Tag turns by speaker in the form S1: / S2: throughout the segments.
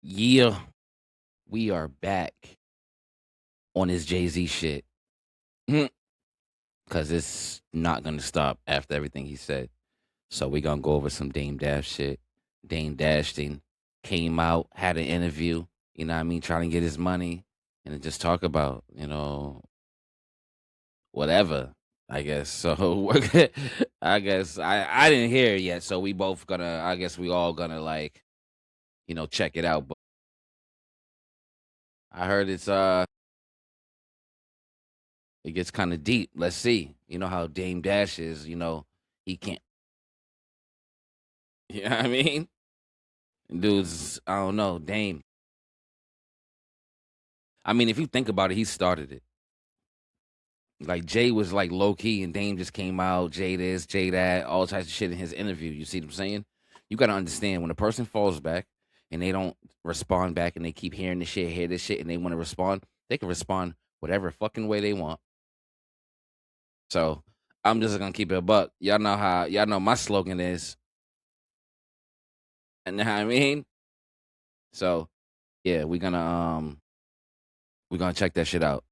S1: Yeah, we are back on this Jay-Z shit. Cause it's not gonna stop after everything he said. So we gonna go over some Dame Dash shit. Dame Dash thing came out, had an interview, you know what I mean, trying to get his money and then just talk about, whatever, I guess. So we're good. I guess I didn't hear it yet, so we both gonna I guess we all gonna like, check it out. But I heard it gets kind of deep. Let's see. You know how Dame Dash is, he can't you know what I mean? Dudes, I don't know, Dame. I mean, if you think about it, he started it. Like Jay was like low key and Dame just came out, Jay this, Jay that, all types of shit in his interview. You see what I'm saying? You gotta understand when a person falls back and they don't respond back and they keep hearing this shit, hear this shit, and they want to respond, they can respond whatever fucking way they want. So I'm just gonna keep it a buck. Y'all know my slogan is, and you know what I mean? So yeah, we're gonna check that shit out.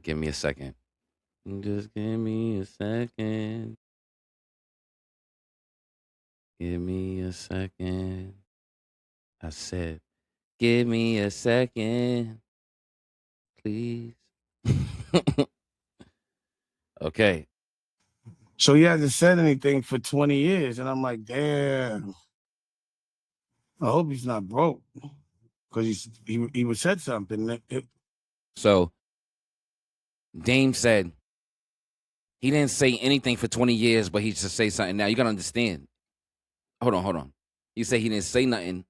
S1: Give me a second. Just give me a second. Give me a second. I said, give me a second, please. Okay.
S2: So he hasn't said anything for 20 years. And I'm like, damn, I hope he's not broke. Because he was said something.
S1: So Dame said he didn't say anything for 20 years, but he just say something. Now you gotta understand. Hold on. You say he didn't say nothing.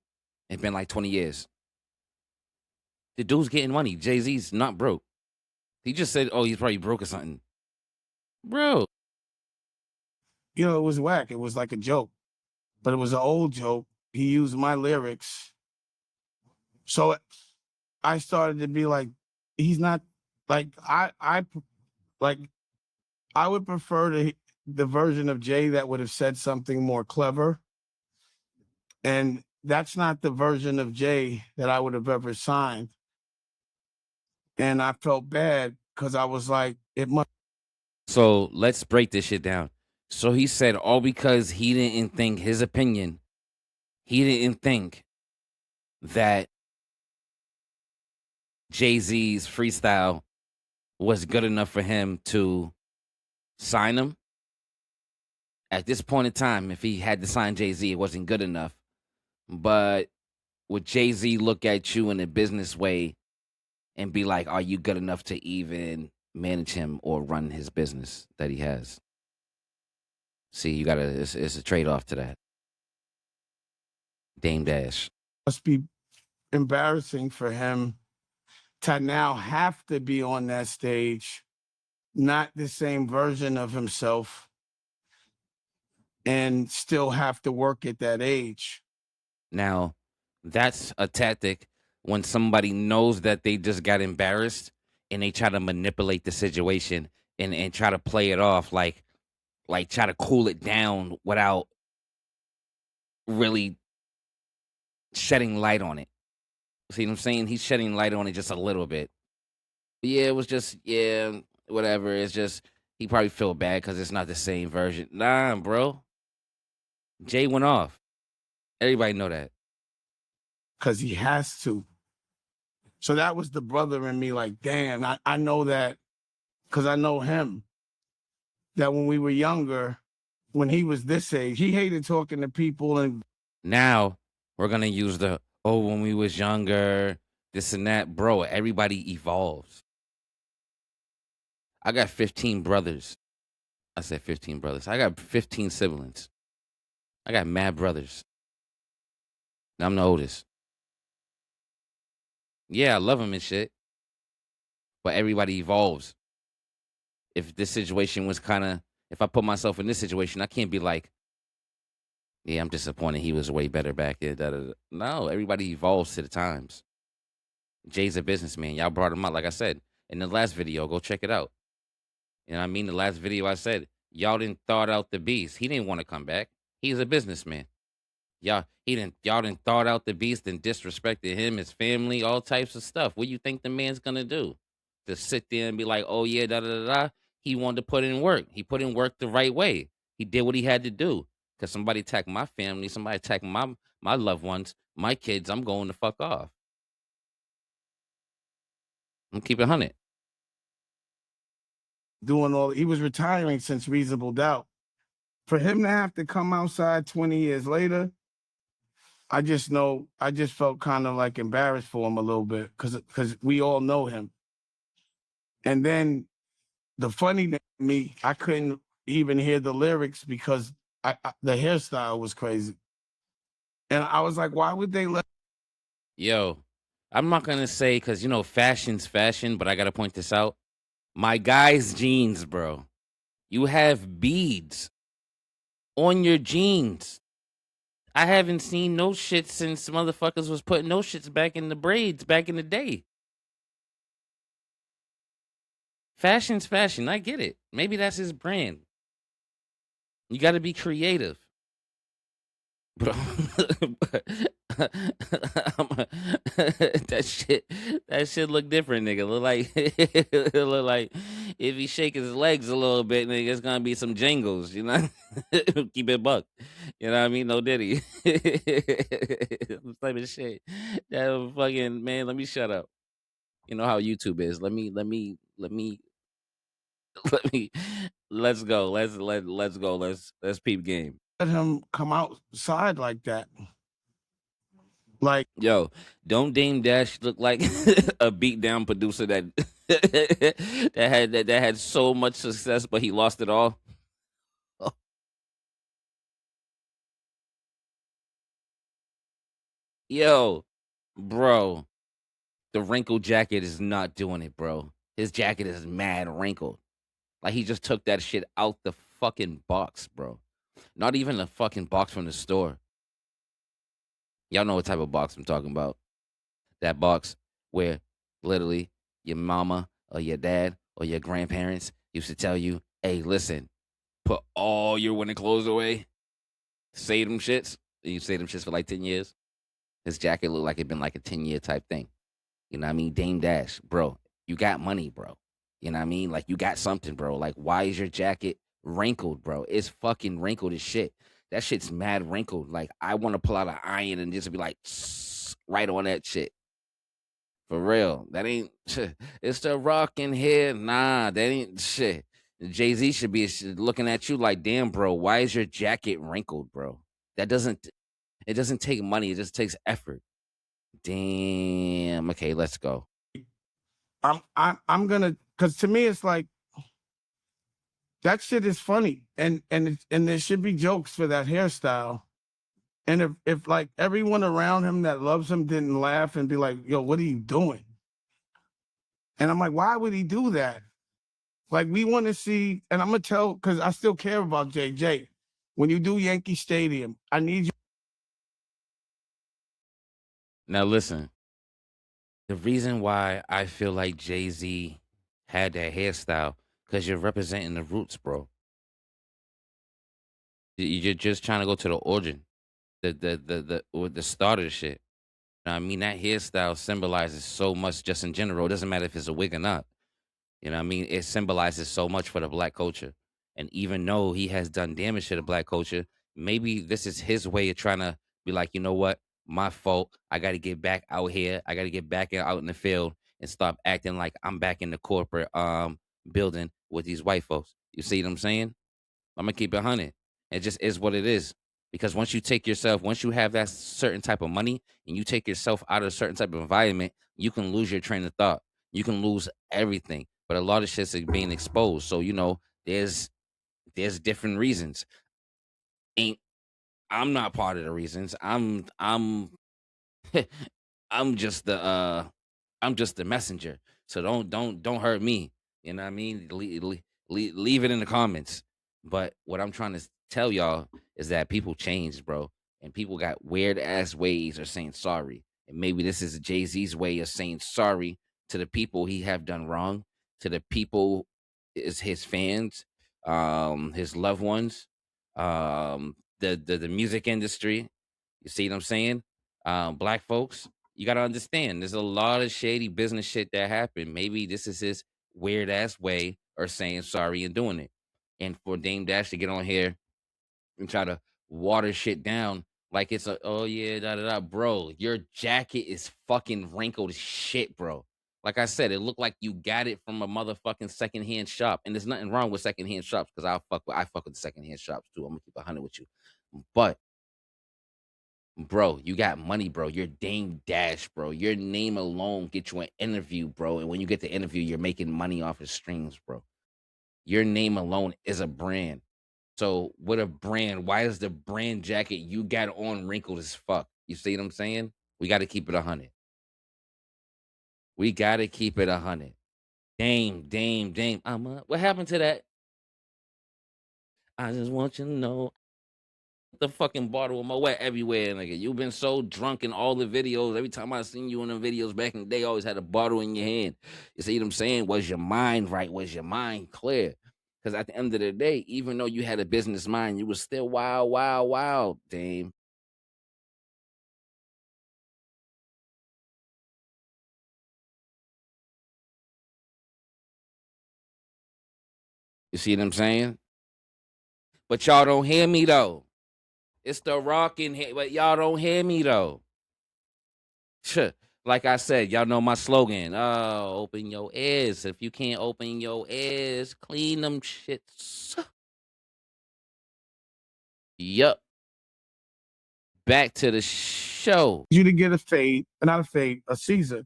S1: It's been like 20 years. The dude's getting money. Jay-Z's not broke. He just said, oh, he's probably broke or something. Bro.
S2: It was whack. It was like a joke, but it was an old joke. He used my lyrics. So I started to be like, he's not like like I would prefer the version of Jay that would have said something more clever. And that's not the version of Jay that I would have ever signed. And I felt bad because I was like, it must.
S1: So let's break this shit down. So he said, all because he didn't think his opinion, he didn't think that Jay-Z's freestyle was good enough for him to sign him. At this point in time, if he had to sign Jay-Z, it wasn't good enough. But would Jay-Z look at you in a business way and be like, are you good enough to even manage him or run his business that he has? See, it's a trade-off to that. Dame Dash.
S2: Must be embarrassing for him to now have to be on that stage, not the same version of himself, and still have to work at that age.
S1: Now, that's a tactic when somebody knows that they just got embarrassed and they try to manipulate the situation and try to play it off like try to cool it down without really shedding light on it. See what I'm saying? He's shedding light on it just a little bit. Yeah, it was just whatever. It's just he probably feel bad because it's not the same version. Nah, bro. Jay went off. Everybody know that.
S2: Because he has to. So that was the brother in me, like, damn, I know that because I know him. That when we were younger, when he was this age, he hated talking to people. And
S1: Now we're gonna use the when we was younger, this and that, bro. Everybody evolves. I got 15 brothers. I said 15 brothers. I got 15 siblings. I got mad brothers. And I'm the oldest. Yeah, I love them and shit. But everybody evolves. If this situation was if I put myself in this situation, I can't be like, yeah, I'm disappointed he was way better back then. Da, da, da. No, everybody evolves to the times. Jay's a businessman. Y'all brought him out, like I said in the last video. Go check it out. You know what I mean? The last video I said, y'all didn't thought out the beast. He didn't want to come back. He's a businessman. Y'all didn't thought out the beast and disrespected him, his family, all types of stuff. What do you think the man's gonna do? To sit there and be like, oh yeah, da da da da. He wanted to put in work. He put in work the right way. He did what he had to do. Cause somebody attacked my family, somebody attacked my loved ones, my kids. I'm going to fuck off. I'm keeping 100.
S2: doing all he was retiring since Reasonable Doubt. For him to have to come outside 20 years later, I just felt kind of like embarrassed for him a little bit because we all know him. And then the funny thing to me, I couldn't even hear the lyrics because the hairstyle was crazy. And I was like, why would they let
S1: Yo, I'm not gonna say because fashion's fashion, but I gotta point this out. My guy's jeans, bro. You have beads on your jeans. I haven't seen no shit since motherfuckers was putting no shits back in the braids back in the day. Fashion's fashion. I get it. Maybe that's his brand. You got to be creative. But, that shit look different, nigga. Look like it look like if he shake his legs a little bit, nigga, it's gonna be some jingles, you know. Keep it buck, you know what I mean? No diddy, this type of shit. That fucking man. Let me shut up. You know how YouTube is. Let me let me. Let's go. Let's go. Let's peep game.
S2: him come outside like that? Like,
S1: Yo, don't Dame Dash look like a beat down producer that that had so much success, but he lost it all? Yo, bro, the wrinkled jacket is not doing it, bro. His jacket is mad wrinkled. Like he just took that shit out the fucking box, bro. Not even a fucking box from the store. Y'all know what type of box I'm talking about. That box where literally your mama or your dad or your grandparents used to tell you, hey, listen, put all your winter clothes away, say them shits, and you say them shits for like 10 years. His jacket looked like it been like a 10-year type thing. You know what I mean? Dame Dash, bro, you got money, bro. You know what I mean? Like you got something, bro. Like why is your jacket wrinkled, bro? It's fucking wrinkled as shit. That shit's mad wrinkled. Like I want to pull out an iron and just be like right on that shit. For real. That ain't shit. It's the rock in here. Nah, that ain't shit. Jay Z should be looking at you like, damn, bro, why is your jacket wrinkled, bro? That doesn't, it doesn't take money. It just takes effort. Damn. Okay, let's go.
S2: I'm gonna because to me it's like that shit is funny and there should be jokes for that hairstyle. And if like everyone around him that loves him didn't laugh and be like, yo, what are you doing? And I'm like, why would he do that? Like we want to see, and I'm gonna tell because I still care about JJ. When you do Yankee Stadium, I need you.
S1: Now, listen, the reason why I feel like Jay Z had that hairstyle, because you're representing the roots, bro. You're just trying to go to the origin, with the start of the shit. I mean, that hairstyle symbolizes so much just in general. It doesn't matter if it's a wig or not. You know what I mean? It symbolizes so much for the black culture. And even though he has done damage to the black culture, maybe this is his way of trying to be like, you know what? My fault. I got to get back out here. I got to get back out in the field and stop acting like I'm back in the corporate building with these white folks. You see what I'm saying? I'm gonna keep it 100. It just is what it is. Because once you have that certain type of money and you take yourself out of a certain type of environment, you can lose your train of thought. You can lose everything. But a lot of shit's being exposed. So, there's different reasons. Ain't I'm not part of the reasons. I'm just I'm just the messenger. So don't hurt me. You know what I mean? Leave it in the comments. But what I'm trying to tell y'all is that people changed, bro, and people got weird ass ways of saying sorry. And maybe this is Jay Z's way of saying sorry to the people he have done wrong, to the people is his fans, his loved ones, the music industry. You see what I'm saying? Black folks, you gotta understand there's a lot of shady business shit that happened. Maybe this is his weird ass way of saying sorry and doing it. And for Dame Dash to get on here and try to water shit down like it's a oh yeah, da da da. Bro, your jacket is fucking wrinkled as shit, bro. Like I said, it looked like you got it from a motherfucking secondhand shop. And there's nothing wrong with secondhand shops because I fuck with the secondhand shops too. I'm gonna keep 100 with you. But bro, you got money, bro. You're Dame Dash, bro. Your name alone get you an interview, bro. And when you get the interview, you're making money off of streams, bro. Your name alone is a brand. So with a brand, why is the brand jacket you got on wrinkled as fuck? You see what I'm saying? We got to keep it 100. We got to keep it 100. Dame. What happened to that? I just want you to know the fucking bottle of my wet everywhere, nigga. You've been so drunk in all the videos. Every time I seen you in the videos back in the day, you always had a bottle in your hand. You see what I'm saying? Was your mind right? Was your mind clear? Because at the end of the day, even though you had a business mind, you was still wild, Dame. You see what I'm saying? But y'all don't hear me though. It's the rock in here, but y'all don't hear me though. Like I said, y'all know my slogan. Oh, open your ears. If you can't open your ears, clean them shits. Yup. Back to the show.
S2: You to get a fade, not a fade, a Caesar.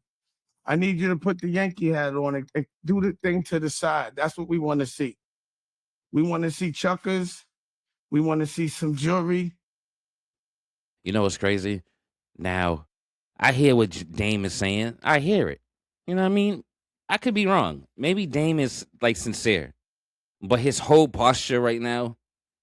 S2: I need you to put the Yankee hat on and do the thing to the side. That's what we want to see. We want to see chuckers. We want to see some jewelry.
S1: You know what's crazy? Now, I hear what Dame is saying. I hear it. You know what I mean? I could be wrong. Maybe Dame is like sincere. But his whole posture right now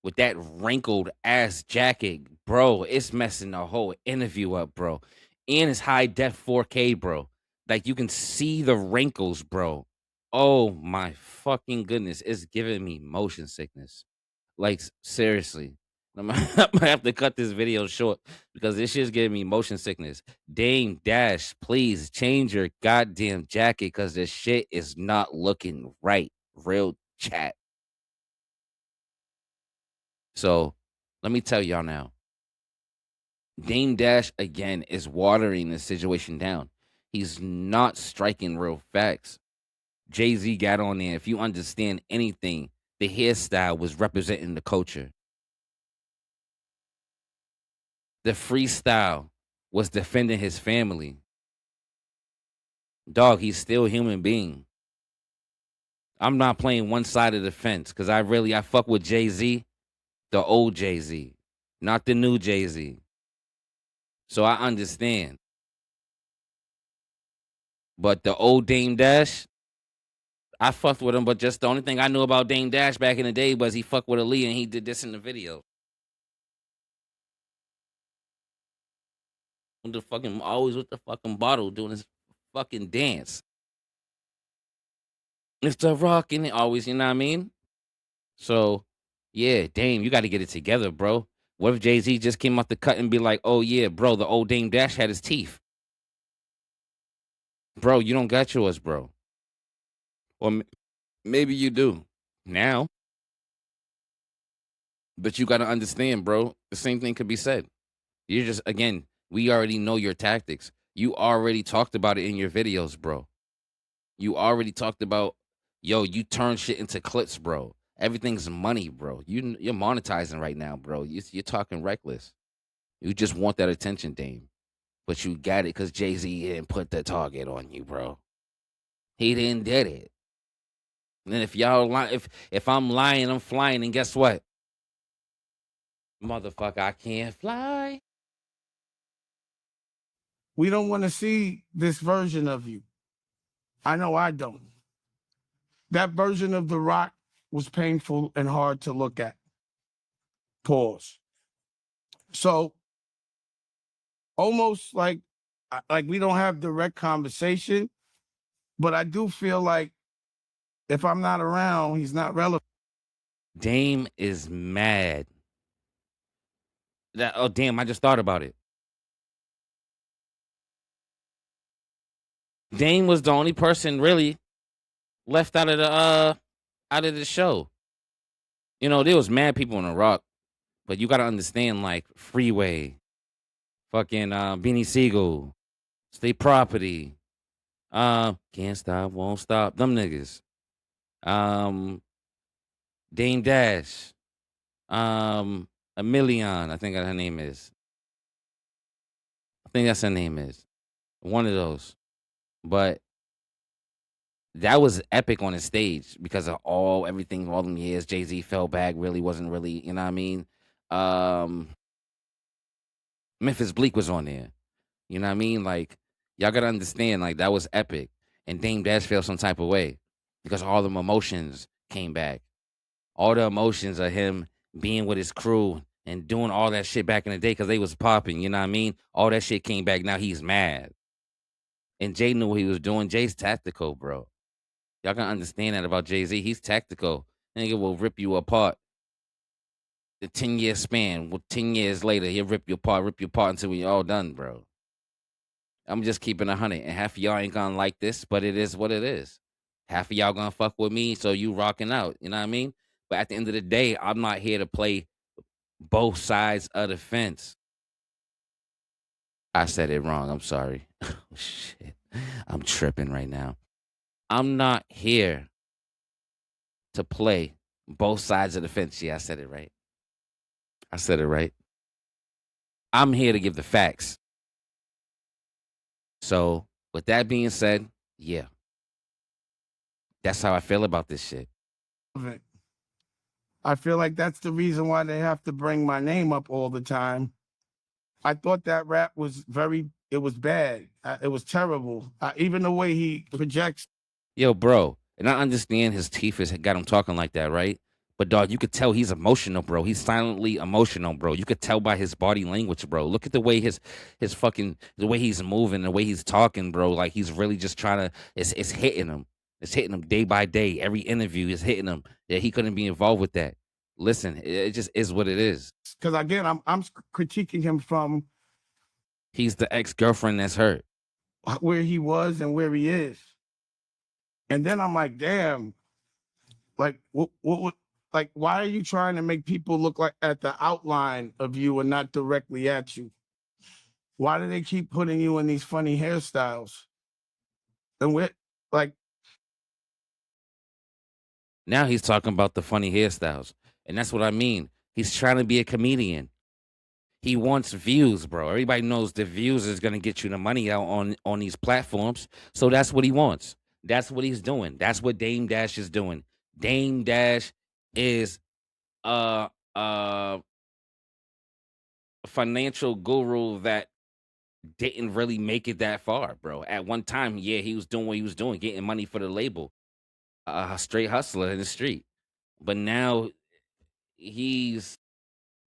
S1: with that wrinkled ass jacket, bro, it's messing the whole interview up, bro. And it's high def 4K, bro. Like you can see the wrinkles, bro. Oh my fucking goodness. It's giving me motion sickness. Like seriously. I'm gonna have to cut this video short because this shit's giving me motion sickness. Dame Dash, please change your goddamn jacket because this shit is not looking right. Real chat. So let me tell y'all now. Dame Dash again is watering the situation down. He's not striking real facts. Jay-Z got on there. If you understand anything, the hairstyle was representing the culture. The freestyle was defending his family. Dog, he's still a human being. I'm not playing one side of the fence because I fuck with Jay-Z, the old Jay-Z, not the new Jay-Z. So I understand. But the old Dame Dash, I fucked with him, but just the only thing I knew about Dame Dash back in the day was he fucked with Ali and he did this in the video. The fucking always with the fucking bottle doing his fucking dance. It's the rock in it always, you know what I mean? So yeah, Dame, you got to get it together, bro. What if Jay-Z just came out the cut and be like, oh yeah, bro, the old Dame Dash had his teeth. Bro, you don't got yours, bro. Or maybe you do now, but you got to understand, bro. The same thing could be said. You're just again, we already know your tactics. You already talked about it in your videos, bro. You already talked about, yo, you turn shit into clips, bro. Everything's money, bro. You're monetizing right now, bro. You're talking reckless. You just want that attention, Dame. But you got it because Jay-Z didn't put the target on you, bro. He didn't did it. And then if y'all if I'm lying, I'm flying, and guess what? Motherfucker, I can't fly.
S2: We don't want to see this version of you. I know I don't. That version of The Rock was painful and hard to look at. Pause. So almost like we don't have direct conversation, but I do feel like if I'm not around, he's not relevant.
S1: Dame is mad. Oh damn, I just thought about it. Dame was the only person really left out of the show. You know, there was mad people in the Rock, but you gotta understand, like Freeway, fucking Beanie Siegel, State Property, Can't Stop, Won't Stop, them niggas. Um, Dame Dash, a million, I think her name is. I think that's her name is. One of those. But that was epic on the stage because of everything, all them years. Jay-Z fell back, really wasn't really, you know what I mean? Um Memphis Bleak was on there. You know what I mean? Like, y'all gotta understand, like, that was epic. And Dame Dash felt some type of way because all them emotions came back. All the emotions of him being with his crew and doing all that shit back in the day because they was popping, you know what I mean? All that shit came back. Now he's mad. And Jay knew what he was doing. Jay's tactical, bro. Y'all can understand that about Jay-Z. He's tactical. Nigga will rip you apart. The 10-year span, 10 years later, he'll rip you apart until we all done, bro. I'm just keeping 100. And half of y'all ain't gonna like this, but it is what it is. Half of y'all gonna fuck with me, so you rocking out. You know what I mean? But at the end of the day, I'm not here to play both sides of the fence. I said it wrong. I'm sorry. Oh, shit. I'm tripping right now. I'm not here to play both sides of the fence. Yeah, I said it right. I said it right. I'm here to give the facts. So, with that being said, yeah, that's how I feel about this shit.
S2: I feel like that's the reason why they have to bring my name up all the time. I thought that rap was it was bad. It was terrible. Even the way he projects.
S1: Yo, bro, and I understand his teeth has got him talking like that, right? But dog, you could tell he's emotional, bro. He's silently emotional, bro. You could tell by his body language, bro. Look at the way his fucking the way he's moving, the way he's talking, bro. Like he's really just trying to. It's hitting him. It's hitting him day by day. Every interview is hitting him. Yeah, he couldn't be involved with that. Listen, it just is what it is.
S2: Because again, I'm critiquing him from.
S1: He's the ex-girlfriend that's hurt.
S2: Where he was and where he is. And then I'm like, damn, like what like why are you trying to make people look like at the outline of you and not directly at you? Why do they keep putting you in these funny hairstyles? And we're like,
S1: now he's talking about the funny hairstyles. And that's what I mean. He's trying to be a comedian. He wants views, bro. Everybody knows the views is gonna get you the money out on these platforms. So that's what he wants. That's what he's doing. That's what Dame Dash is doing. Dame Dash is a financial guru that didn't really make it that far, bro. At one time, yeah, he was doing what he was doing, getting money for the label. A straight hustler in the street. But now he's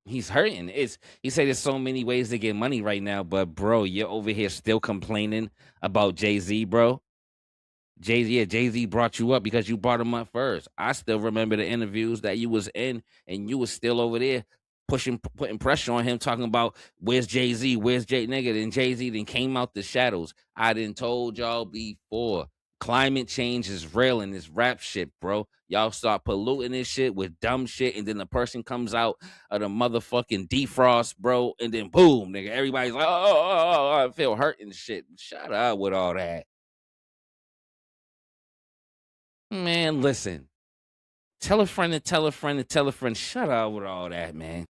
S1: hurting. He said there's so many ways to get money right now, but bro, you're over here still complaining about Jay-Z, bro. Jay-Z brought you up because you brought him up first. I still remember the interviews that you was in, and you was still over there putting pressure on him, talking about where's Jay-Z, where's Jay nigga, and Jay-Z then came out the shadows. I done told y'all before. Climate change is real in this rap shit, bro. Y'all start polluting this shit with dumb shit, and then the person comes out of the motherfucking defrost, bro, and then boom, nigga, everybody's like, I feel hurt and shit. Shut up with all that. Man, listen. Tell a friend to tell a friend to tell a friend. Shut up with all that, man.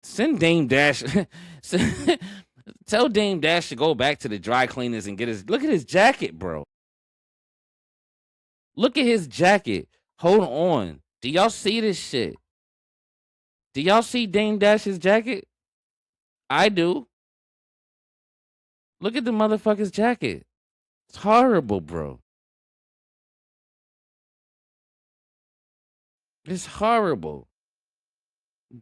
S1: Send Dame Dash. Tell Dame Dash to go back to the dry cleaners and get his. Look at his jacket, bro. Look at his jacket. Hold on. Do y'all see this shit? Do y'all see Dame Dash's jacket? I do. Look at the motherfucker's jacket. It's horrible, bro. It's horrible.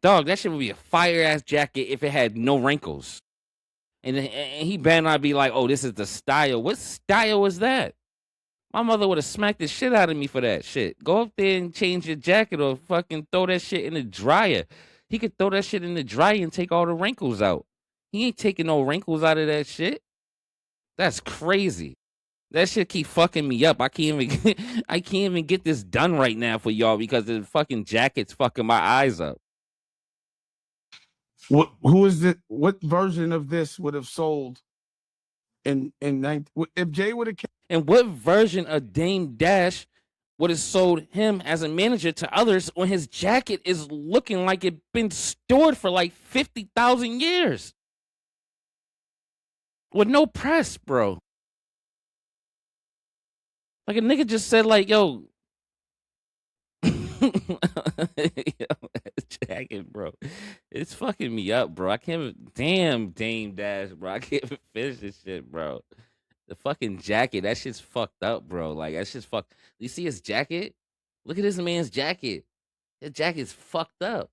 S1: Dog, that shit would be a fire ass jacket if it had no wrinkles. And he better not be like, oh, this is the style. What style is that? My mother would have smacked the shit out of me for that shit. Go up there and change your jacket or fucking throw that shit in the dryer. He could throw that shit in the dryer and take all the wrinkles out. He ain't taking no wrinkles out of that shit. That's crazy. That shit keep fucking me up. I can't even I can't even get this done right now for y'all because the fucking jacket's fucking my eyes up.
S2: Who is it? What version of this would have sold in 19, if Jay would have?
S1: And what version of Dame Dash would have sold him as a manager to others when his jacket is looking like it been stored for like 50,000 years with no press, bro? Like a nigga just said, like, yo, jacket, bro. It's fucking me up, bro. I can't even, damn Dame Dash, bro. I can't even finish this shit, bro. The fucking jacket, that shit's fucked up, bro. Like that shit's fucked. You see his jacket? Look at this man's jacket. His jacket's fucked up.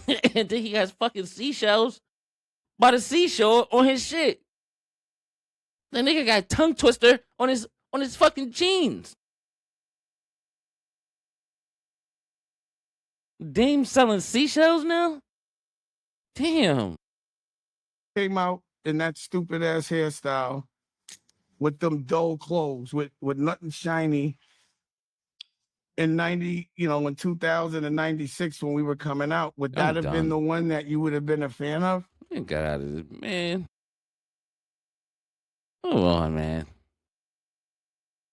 S1: And then he has fucking seashells by the seashore on his shit. The nigga got a tongue twister on his fucking jeans. Dame selling seashells now? Damn.
S2: Came out in that stupid ass hairstyle with them dull clothes with nothing shiny in 90, in 2096 when we were coming out, would that have been the one that you would have been a fan of?
S1: Man, got out of it, man. Hold on, man.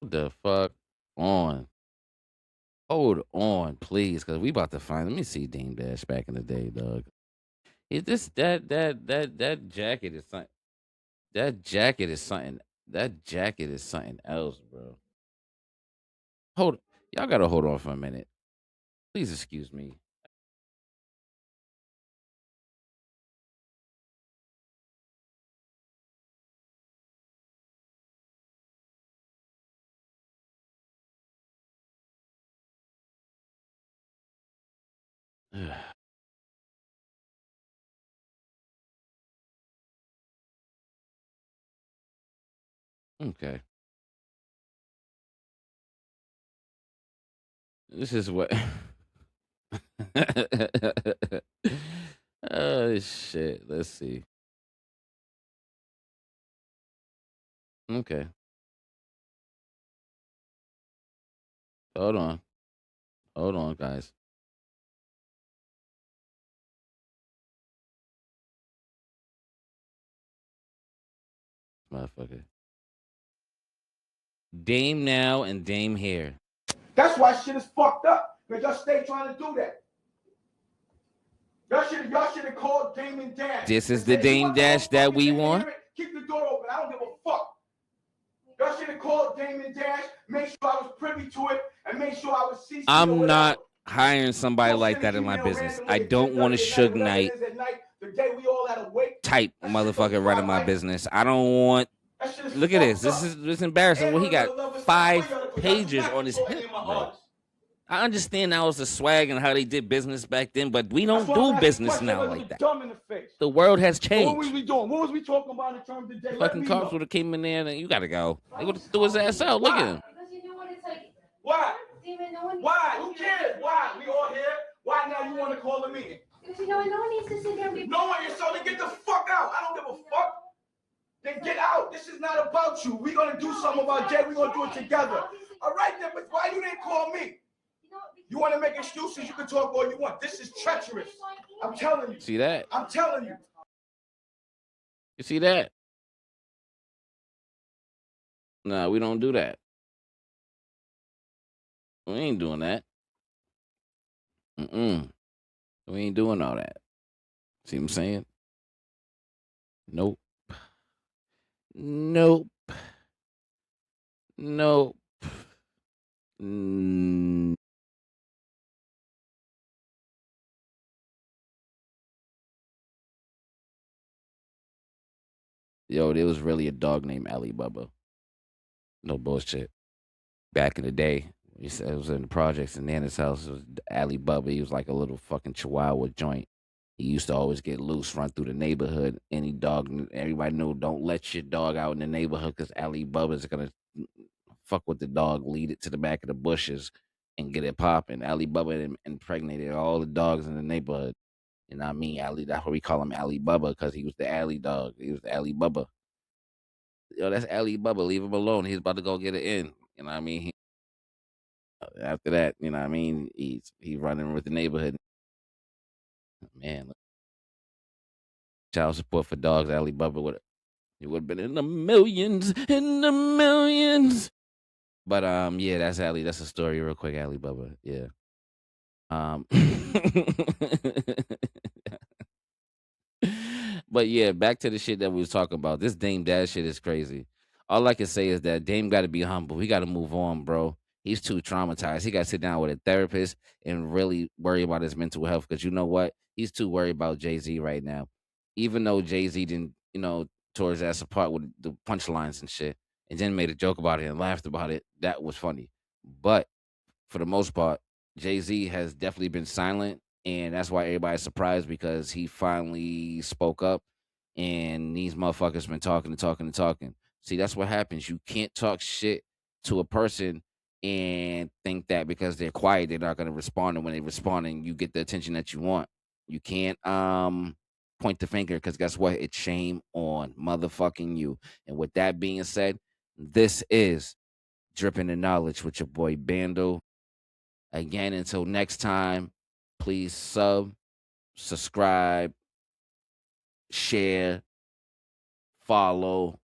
S1: What the fuck on? Hold on, please, because we about to find. Let me see Dame Dash back in the day, dog. Is this that jacket is something? That jacket is something. That jacket is something else, bro. Hold, y'all gotta hold on for a minute. Please excuse me. Okay. This is what. Oh shit. Let's see. Okay. Hold on. Hold on, guys. Motherfucker. Dame now and Dame here.
S2: That's why shit is fucked up. Because y'all stay trying to do that. Y'all should have called Dame Dash.
S1: This is the Dame Dash that we want.
S2: Keep the door open. I don't give a fuck. Y'all should have called Dame Dash, make sure I was privy to it, and make sure I was CC.
S1: I'm not hiring somebody like that in my business. I don't want a Suge Knight type motherfucker running my business. I don't want. Look at this. This is embarrassing. Well, he got 5 pages on his hip, bro. I understand that was the swag and how they did business back then, but we don't do business now like that. The world has changed.
S2: What was we doing? What was we talking about in terms of day?
S1: Fucking cops would have came in there and you gotta go. They would have threw his ass out. Look at him.
S3: Because you know what it's like.
S2: Why?
S3: Demon,
S2: Why? Who cares? Why? We all here. Why now you want to call a meeting?
S3: Because you know no one needs to sit there and be.
S2: No one is, so then get the fuck out. I don't give a fuck. Then get out. This is not about you. We're gonna do something about Jay. We're gonna do it together. All right then, but why you didn't call me? You want to make excuses, you can talk all you want. This is treacherous. I'm telling you.
S1: See that?
S2: I'm telling you.
S1: You see that? Nah, we don't do that. We ain't doing that. We ain't doing all that. See what I'm saying? Nope. Nope. Nope. Yo, there was really a dog named Ali Bubba. No bullshit. Back in the day, he said it was in the projects in Nana's house. It was Ali Bubba. He was like a little fucking chihuahua joint. He used to always get loose, run through the neighborhood. Any dog, everybody knew, don't let your dog out in the neighborhood because Ali Bubba's gonna fuck with the dog, lead it to the back of the bushes, and get it popping. Ali Bubba impregnated all the dogs in the neighborhood. You know what I mean? Ali, that's why we call him Ali Bubba, because he was the alley dog. He was the Ali Bubba. yo, that's Ali Bubba. Leave him alone. He's about to go get it in. You know what I mean? After that, you know what I mean? He's running with the neighborhood. Man, child support for dogs. Ali Bubba would have been in the millions, in the millions. But yeah, that's Ali. That's a story real quick, Ali Bubba. Yeah. Um But yeah, back to the shit that we was talking about. This Dame Dash shit is crazy. All I can say is that Dame got to be humble. He got to move on, bro. He's too traumatized. He got to sit down with a therapist and really worry about his mental health. Because you know what? He's too worried about Jay-Z right now. Even though Jay-Z didn't, tore his ass apart with the punchlines and shit, and then made a joke about it and laughed about it. That was funny. But for the most part, Jay Z has definitely been silent, and that's why everybody's surprised because he finally spoke up, and these motherfuckers been talking and talking and talking. See, that's what happens. You can't talk shit to a person and think that because they're quiet, they're not going to respond, and when they respond, and you get the attention that you want. You can't point the finger because guess what? It's shame on motherfucking you. And with that being said, this is Dripping in Knowledge with your boy Bando. Again, until next time, please subscribe, share, follow,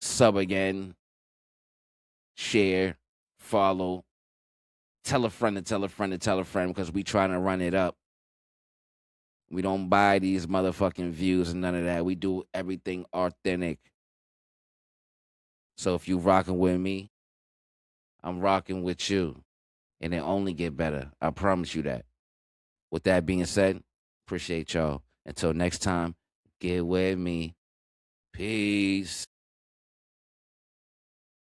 S1: sub again, share, follow, tell a friend to tell a friend to tell a friend because we trying to run it up. We don't buy these motherfucking views and none of that. We do everything authentic. So if you rocking with me, I'm rocking with you. And it only get better. I promise you that. With that being said, appreciate y'all. Until next time, get with me. Peace.